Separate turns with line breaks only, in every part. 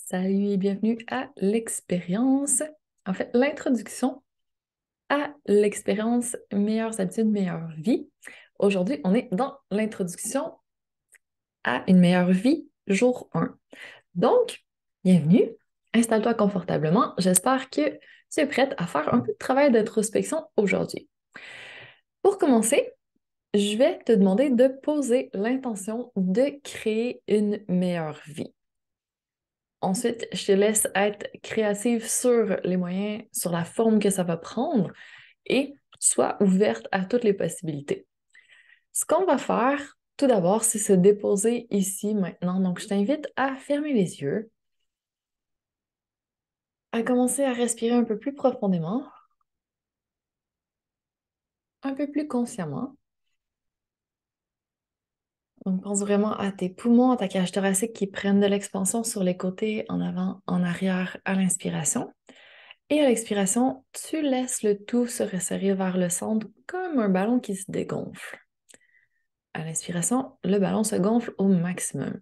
Salut et bienvenue à l'expérience. En fait, l'introduction à l'expérience Meilleures habitudes, meilleure vie. Aujourd'hui, on est dans l'introduction à une meilleure vie, jour 1. Donc, bienvenue, installe-toi confortablement. J'espère que tu es prête à faire un peu de travail d'introspection aujourd'hui. Pour commencer, je vais te demander de poser l'intention de créer une meilleure vie. Ensuite, je te laisse être créative sur les moyens, sur la forme que ça va prendre et sois ouverte à toutes les possibilités. Ce qu'on va faire, tout d'abord, c'est se déposer ici maintenant. Donc, je t'invite à fermer les yeux, à commencer à respirer un peu plus profondément, un peu plus consciemment. Donc, pense vraiment à tes poumons, à ta cage thoracique qui prennent de l'expansion sur les côtés, en avant, en arrière à l'inspiration. Et à l'expiration, tu laisses le tout se resserrer vers le centre comme un ballon qui se dégonfle. À l'inspiration, le ballon se gonfle au maximum.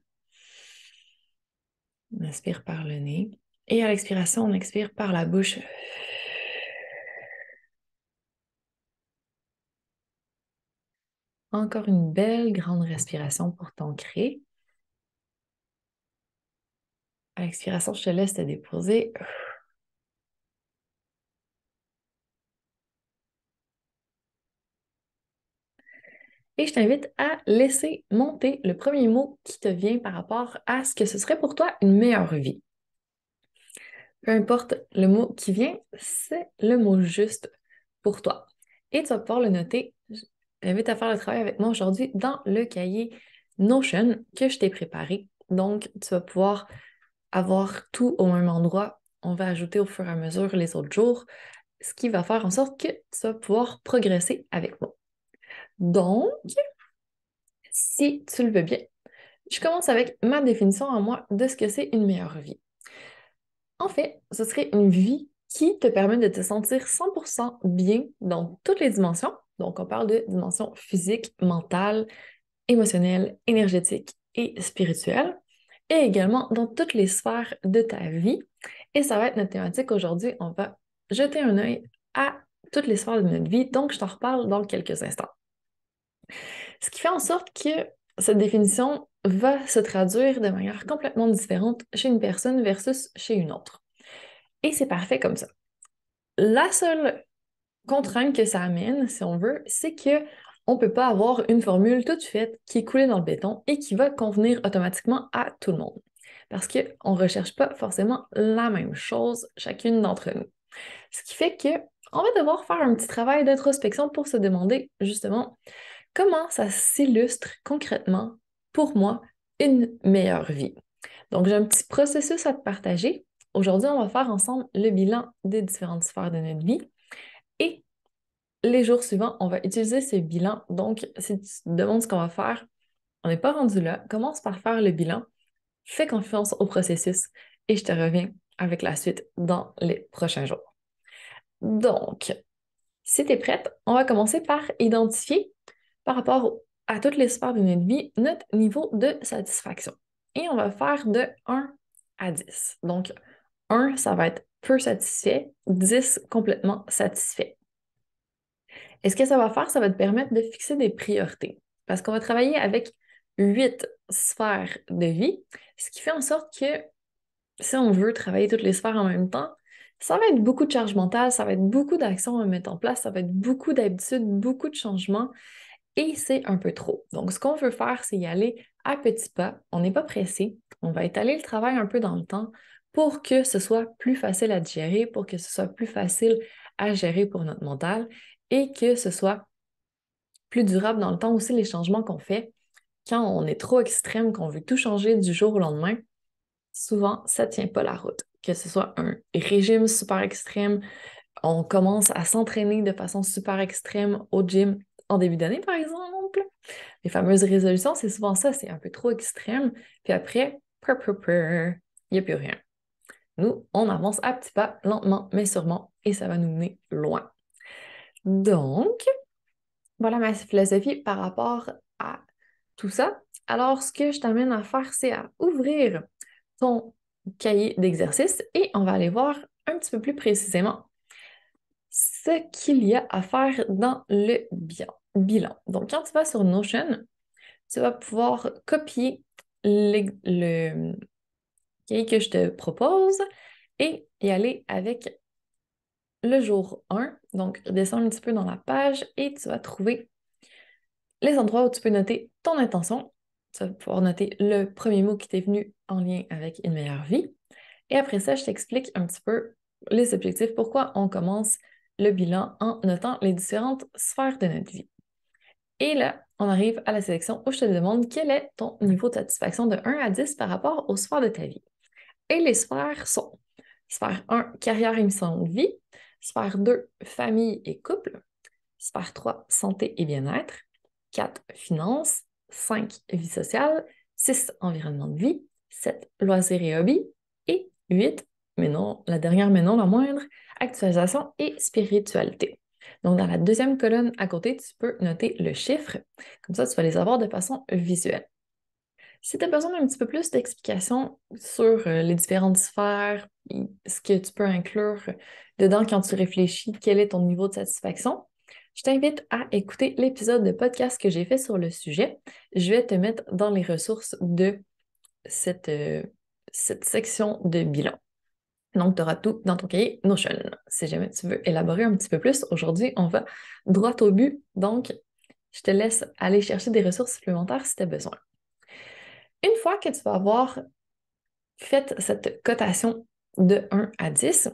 On inspire par le nez. Et à l'expiration, on expire par la bouche. Encore une belle grande respiration pour t'ancrer. À l'expiration, je te laisse te déposer. Et je t'invite à laisser monter le premier mot qui te vient par rapport à ce que ce serait pour toi une meilleure vie. Peu importe le mot qui vient, c'est le mot juste pour toi. Et tu vas pouvoir le noter. Je t'invite à faire le travail avec moi aujourd'hui dans le cahier Notion que je t'ai préparé. Donc, tu vas pouvoir avoir tout au même endroit. On va ajouter au fur et à mesure les autres jours, ce qui va faire en sorte que tu vas pouvoir progresser avec moi. Donc, si tu le veux bien, je commence avec ma définition à moi de ce que c'est une meilleure vie. En fait, ce serait une vie qui te permet de te sentir 100% bien dans toutes les dimensions. Donc, on parle de dimensions physiques, mentales, émotionnelles, énergétiques et spirituelles, et également dans toutes les sphères de ta vie. Et ça va être notre thématique aujourd'hui. On va jeter un œil à toutes les sphères de notre vie. Donc, je t'en reparle dans quelques instants. Ce qui fait en sorte que cette définition va se traduire de manière complètement différente chez une personne versus chez une autre. Et c'est parfait comme ça. La seule contrainte que ça amène, si on veut, c'est que on ne peut pas avoir une formule toute faite qui est coulée dans le béton et qui va convenir automatiquement à tout le monde. Parce qu'on ne recherche pas forcément la même chose, chacune d'entre nous. Ce qui fait que on va devoir faire un petit travail d'introspection pour se demander justement comment ça s'illustre concrètement pour moi une meilleure vie. Donc, j'ai un petit processus à te partager. Aujourd'hui, on va faire ensemble le bilan des différentes sphères de notre vie et les jours suivants, on va utiliser ce bilan. Donc, si tu te demandes ce qu'on va faire, on n'est pas rendu là. Commence par faire le bilan. Fais confiance au processus et je te reviens avec la suite dans les prochains jours. Donc, si tu es prête, on va commencer par identifier par rapport à toutes les sphères de notre vie notre niveau de satisfaction. Et on va faire de 1 à 10. Donc, 1, ça va être peu satisfait, 10, complètement satisfait. Et ce que ça va faire, ça va te permettre de fixer des priorités. Parce qu'on va travailler avec 8 sphères de vie, ce qui fait en sorte que si on veut travailler toutes les sphères en même temps, ça va être beaucoup de charge mentale, ça va être beaucoup d'actions à mettre en place, ça va être beaucoup d'habitudes, beaucoup de changements et c'est un peu trop. Donc, ce qu'on veut faire, c'est y aller à petits pas. On n'est pas pressé. On va étaler le travail un peu dans le temps pour que ce soit plus facile à digérer, pour que ce soit plus facile à gérer pour notre mental et que ce soit plus durable dans le temps aussi les changements qu'on fait. Quand on est trop extrême, qu'on veut tout changer du jour au lendemain, souvent, ça ne tient pas la route. Que ce soit un régime super extrême, on commence à s'entraîner de façon super extrême au gym en début d'année, par exemple. Les fameuses résolutions, c'est souvent ça, c'est un peu trop extrême. Puis après, il n'y a plus rien. Nous, on avance à petits pas, lentement, mais sûrement, et ça va nous mener loin. Donc, voilà ma philosophie par rapport à tout ça. Alors, ce que je t'amène à faire, c'est à ouvrir ton cahier d'exercices et on va aller voir un petit peu plus précisément ce qu'il y a à faire dans le bilan. Donc, quand tu vas sur Notion, tu vas pouvoir copier le cahier que je te propose et y aller avec le jour 1. Donc, descends un petit peu dans la page et tu vas trouver les endroits où tu peux noter ton intention. Tu vas pouvoir noter le premier mot qui t'est venu en lien avec une meilleure vie. Et après ça, je t'explique un petit peu les objectifs, pourquoi on commence le bilan en notant les différentes sphères de notre vie. Et là, on arrive à la sélection où je te demande quel est ton niveau de satisfaction de 1 à 10 par rapport aux sphères de ta vie. Et les sphères sont sphère 1, carrière et mission de vie, sphère 2, famille et couple, sphère 3, santé et bien-être, 4, finances, 5, vie sociale, 6, environnement de vie, 7, loisirs et hobbies, et 8, mais non, la dernière mais non la moindre, actualisation et spiritualité. Donc, dans la deuxième colonne à côté, tu peux noter le chiffre. Comme ça, tu vas les avoir de façon visuelle. Si tu as besoin d'un petit peu plus d'explications sur les différentes sphères, ce que tu peux inclure dedans quand tu réfléchis, quel est ton niveau de satisfaction, je t'invite à écouter l'épisode de podcast que j'ai fait sur le sujet. Je vais te mettre dans les ressources de cette section de bilan. Donc, tu auras tout dans ton cahier Notion. Si jamais tu veux élaborer un petit peu plus, aujourd'hui, on va droit au but. Donc, je te laisse aller chercher des ressources supplémentaires si tu as besoin. Une fois que tu vas avoir fait cette cotation de 1 à 10,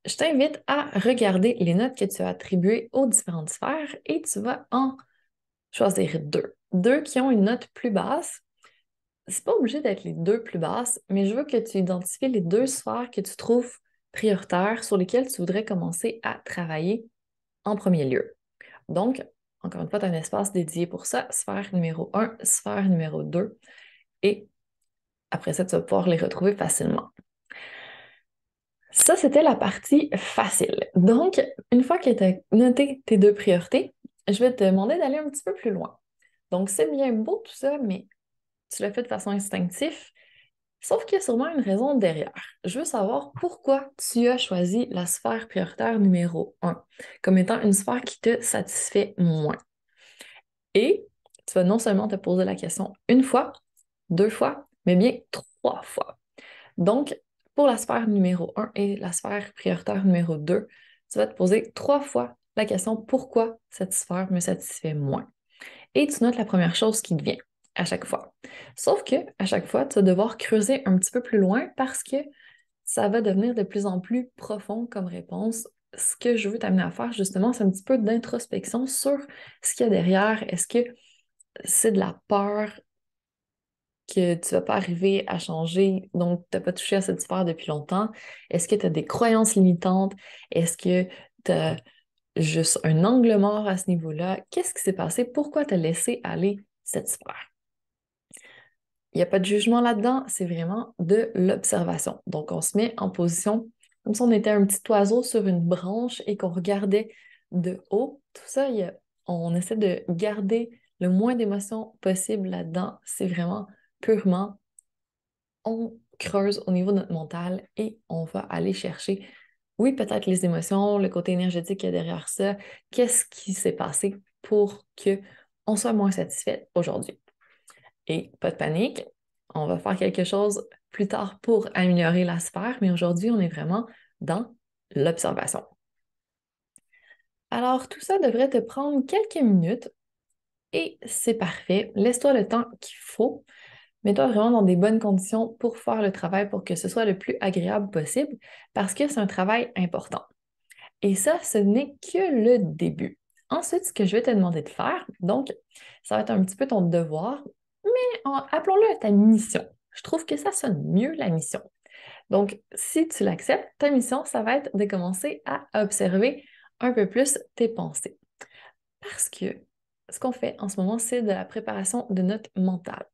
je t'invite à regarder les notes que tu as attribuées aux différentes sphères et tu vas en choisir deux. Deux qui ont une note plus basse. C'est pas obligé d'être les deux plus basses, mais je veux que tu identifies les deux sphères que tu trouves prioritaires sur lesquelles tu voudrais commencer à travailler en premier lieu. Donc, encore une fois, tu as un espace dédié pour ça, sphère numéro 1, sphère numéro 2, et après ça, tu vas pouvoir les retrouver facilement. Ça, c'était la partie facile. Donc, une fois que tu as noté tes deux priorités, je vais te demander d'aller un petit peu plus loin. Donc, c'est bien beau tout ça, mais tu l'as fait de façon instinctive, sauf qu'il y a sûrement une raison derrière. Je veux savoir pourquoi tu as choisi la sphère prioritaire numéro 1 comme étant une sphère qui te satisfait moins. Et tu vas non seulement te poser la question une fois, deux fois, mais bien trois fois. Donc, pour la sphère numéro 1 et la sphère prioritaire numéro 2, tu vas te poser trois fois la question pourquoi cette sphère me satisfait moins. Et tu notes la première chose qui te vient à chaque fois. Sauf que à chaque fois, tu vas devoir creuser un petit peu plus loin parce que ça va devenir de plus en plus profond comme réponse. Ce que je veux t'amener à faire, justement, c'est un petit peu d'introspection sur ce qu'il y a derrière. Est-ce que c'est de la peur que tu vas pas arriver à changer, donc tu n'as pas touché à cette sphère depuis longtemps? Est-ce que tu as des croyances limitantes? Est-ce que tu as juste un angle mort à ce niveau-là? Qu'est-ce qui s'est passé? Pourquoi tu as laissé aller cette sphère? Il n'y a pas de jugement là-dedans, c'est vraiment de l'observation. Donc, on se met en position comme si on était un petit oiseau sur une branche et qu'on regardait de haut. Tout ça, on essaie de garder le moins d'émotions possible là-dedans. C'est vraiment purement, on creuse au niveau de notre mental et on va aller chercher, oui, peut-être les émotions, le côté énergétique qu'il y a derrière ça. Qu'est-ce qui s'est passé pour qu'on soit moins satisfait aujourd'hui? Et pas de panique, on va faire quelque chose plus tard pour améliorer la sphère, mais aujourd'hui, on est vraiment dans l'observation. Alors, tout ça devrait te prendre quelques minutes et c'est parfait. Laisse-toi le temps qu'il faut. Mets-toi vraiment dans des bonnes conditions pour faire le travail pour que ce soit le plus agréable possible parce que c'est un travail important. Et ça, ce n'est que le début. Ensuite, ce que je vais te demander de faire, donc, ça va être un petit peu ton devoir, mais appelons-le ta mission. Je trouve que ça sonne mieux, la mission. Donc, si tu l'acceptes, ta mission, ça va être de commencer à observer un peu plus tes pensées. Parce que ce qu'on fait en ce moment, c'est de la préparation de notre mental.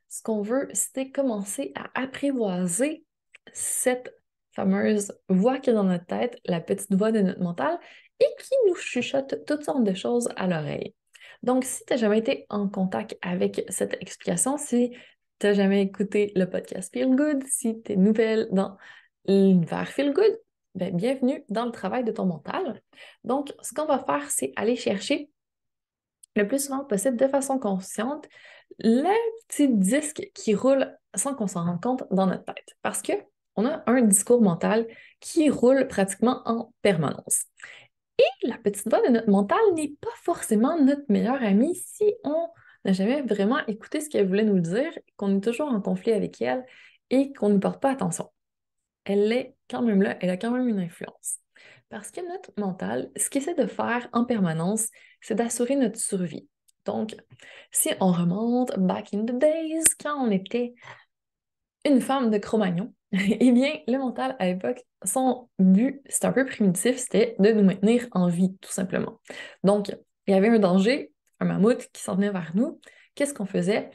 Ce qu'on veut, c'est commencer à apprivoiser cette fameuse voix qui est dans notre tête, la petite voix de notre mental, et qui nous chuchote toutes sortes de choses à l'oreille. Donc, si tu n'as jamais été en contact avec cette explication, si t'as jamais écouté le podcast Feel Good, si t'es nouvelle dans l'univers Feel Good, ben, bienvenue dans le travail de ton mental. Donc, ce qu'on va faire, c'est aller chercher le plus souvent possible, de façon consciente, le petit disque qui roule sans qu'on s'en rende compte dans notre tête. Parce que on a un discours mental qui roule pratiquement en permanence. Et la petite voix de notre mental n'est pas forcément notre meilleure amie si on n'a jamais vraiment écouté ce qu'elle voulait nous dire, qu'on est toujours en conflit avec elle et qu'on n'y porte pas attention. Elle est quand même là, elle a quand même une influence. Parce que notre mental, ce qu'il essaie de faire en permanence, c'est d'assurer notre survie. Donc, si on remonte back in the days, quand on était une femme de Cro-Magnon, eh bien, le mental, à l'époque, son but, c'était un peu primitif, c'était de nous maintenir en vie, tout simplement. Donc, il y avait un danger, un mammouth qui s'en venait vers nous. Qu'est-ce qu'on faisait?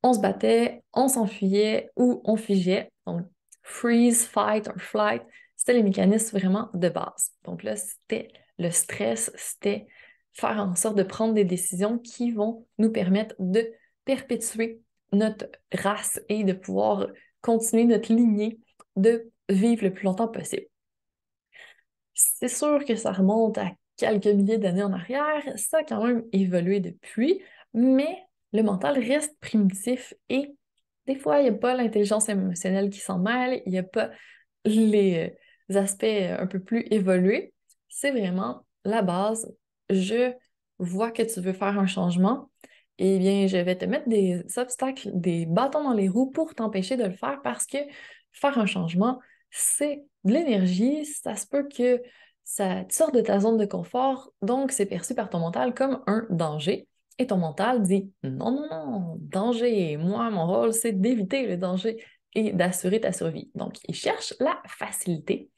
On se battait, on s'enfuyait ou on figeait. Donc, freeze, fight or flight, c'était les mécanismes vraiment de base. Donc là, c'était le stress, c'était faire en sorte de prendre des décisions qui vont nous permettre de perpétuer notre race et de pouvoir continuer notre lignée, de vivre le plus longtemps possible. C'est sûr que ça remonte à quelques milliers d'années en arrière, ça a quand même évolué depuis, mais le mental reste primitif et des fois, il n'y a pas l'intelligence émotionnelle qui s'en mêle, il n'y a pas les aspects un peu plus évolués. C'est vraiment la base. Je vois que tu veux faire un changement, eh bien, je vais te mettre des obstacles, des bâtons dans les roues pour t'empêcher de le faire parce que faire un changement, c'est de l'énergie, ça se peut que ça te sorte de ta zone de confort, donc c'est perçu par ton mental comme un danger. Et ton mental dit non, non, non, danger. Moi, mon rôle, c'est d'éviter le danger et d'assurer ta survie. Donc, il cherche la facilité,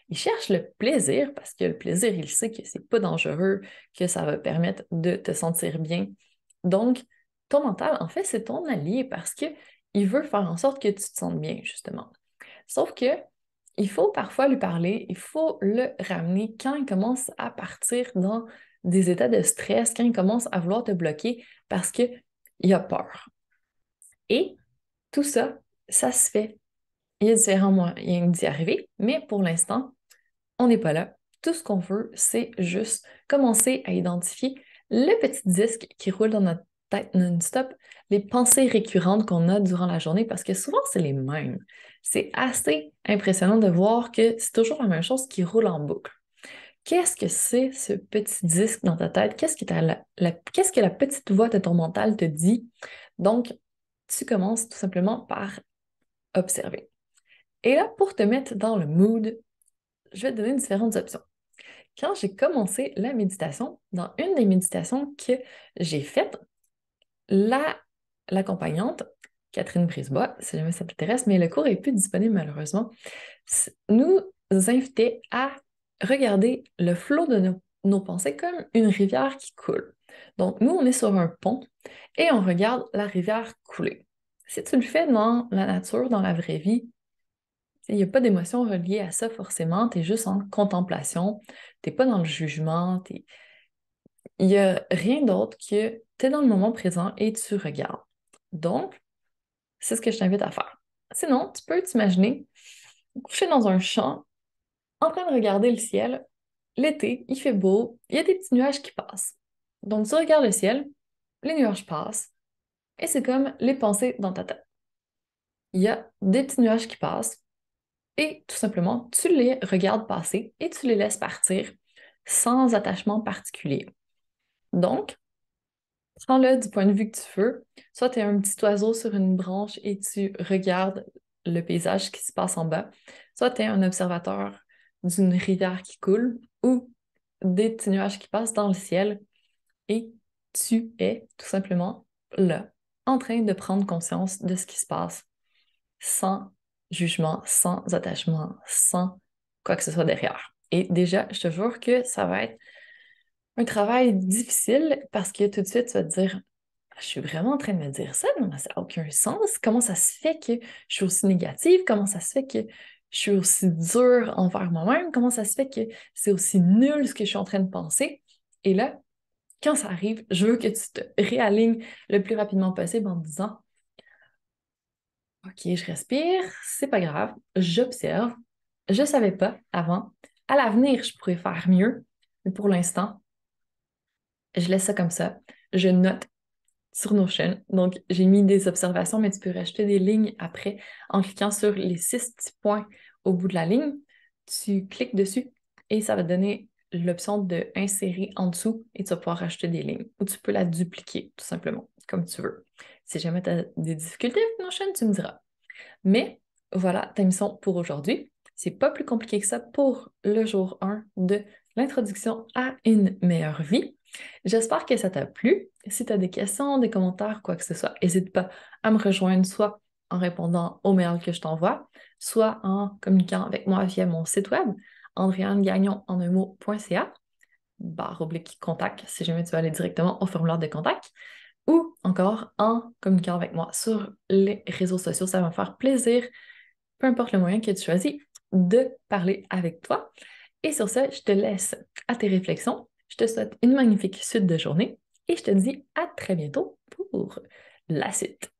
il cherche le plaisir, parce que le plaisir, il sait que c'est pas dangereux, que ça va permettre de te sentir bien. Donc, ton mental, en fait, c'est ton allié parce que il veut faire en sorte que tu te sentes bien, justement. Sauf que il faut parfois lui parler, il faut le ramener quand il commence à partir dans des états de stress, quand il commence à vouloir te bloquer parce qu'il a peur. Et tout ça, ça se fait. Il y a différents moyens d'y arriver, mais pour l'instant, on n'est pas là. Tout ce qu'on veut, c'est juste commencer à identifier le petit disque qui roule dans notre tête non-stop, les pensées récurrentes qu'on a durant la journée, parce que souvent, c'est les mêmes. C'est assez impressionnant de voir que c'est toujours la même chose qui roule en boucle. Qu'est-ce que c'est ce petit disque dans ta tête? Qu'est-ce que la petite voix de ton mental te dit? Donc, tu commences tout simplement par observer. Et là, pour te mettre dans le mood, je vais te donner différentes options. Quand j'ai commencé la méditation, dans une des méditations que j'ai faites, l'accompagnante, Catherine Brisebois, si jamais ça t'intéresse, mais le cours n'est plus disponible malheureusement, nous invitait à regarder le flot de nos pensées comme une rivière qui coule. Donc, nous, on est sur un pont et on regarde la rivière couler. Si tu le fais dans la nature, dans la vraie vie, il n'y a pas d'émotion reliée à ça forcément, tu es juste en contemplation, tu n'es pas dans le jugement, il n'y a rien d'autre que tu es dans le moment présent et tu regardes. Donc, c'est ce que je t'invite à faire. Sinon, tu peux t'imaginer coucher dans un champ, en train de regarder le ciel. L'été, il fait beau, il y a des petits nuages qui passent. Donc, tu regardes le ciel, les nuages passent, et c'est comme les pensées dans ta tête. Il y a des petits nuages qui passent, et tout simplement, tu les regardes passer et tu les laisses partir sans attachement particulier. Donc, prends-le du point de vue que tu veux. Soit tu es un petit oiseau sur une branche et tu regardes le paysage qui se passe en bas. Soit tu es un observateur d'une rivière qui coule ou des petits nuages qui passent dans le ciel et tu es tout simplement là, en train de prendre conscience de ce qui se passe sans jugement, sans attachement, sans quoi que ce soit derrière. Et déjà, je te jure que ça va être un travail difficile parce que tout de suite, tu vas te dire, je suis vraiment en train de me dire ça, non, ça n'a aucun sens. Comment ça se fait que je suis aussi négative? Comment ça se fait que je suis aussi dure envers moi-même? Comment ça se fait que c'est aussi nul ce que je suis en train de penser? Et là, quand ça arrive, je veux que tu te réalignes le plus rapidement possible en te disant, OK, je respire, c'est pas grave, j'observe. Je savais pas avant. À l'avenir, je pourrais faire mieux, mais pour l'instant, je laisse ça comme ça. Je note sur Notion. Donc, j'ai mis des observations, mais tu peux rajouter des lignes après en cliquant sur les 6 petits points au bout de la ligne. Tu cliques dessus et ça va te donner l'option de insérer en dessous et tu vas pouvoir rajouter des lignes. Ou tu peux la dupliquer, tout simplement, comme tu veux. Si jamais tu as des difficultés avec Notion, tu me diras. Mais voilà ta mission pour aujourd'hui. C'est pas plus compliqué que ça pour le jour 1 de l'introduction à une meilleure vie. J'espère que ça t'a plu. Si tu as des questions, des commentaires, quoi que ce soit, n'hésite pas à me rejoindre soit en répondant au mail que je t'envoie, soit en communiquant avec moi via mon site web, andréannegagnon.ca, /contact, si jamais tu veux aller directement au formulaire de contact, ou encore en communiquant avec moi sur les réseaux sociaux. Ça va me faire plaisir, peu importe le moyen que tu choisis, de parler avec toi. Et sur ce, je te laisse à tes réflexions. Je te souhaite une magnifique suite de journée et je te dis à très bientôt pour la suite.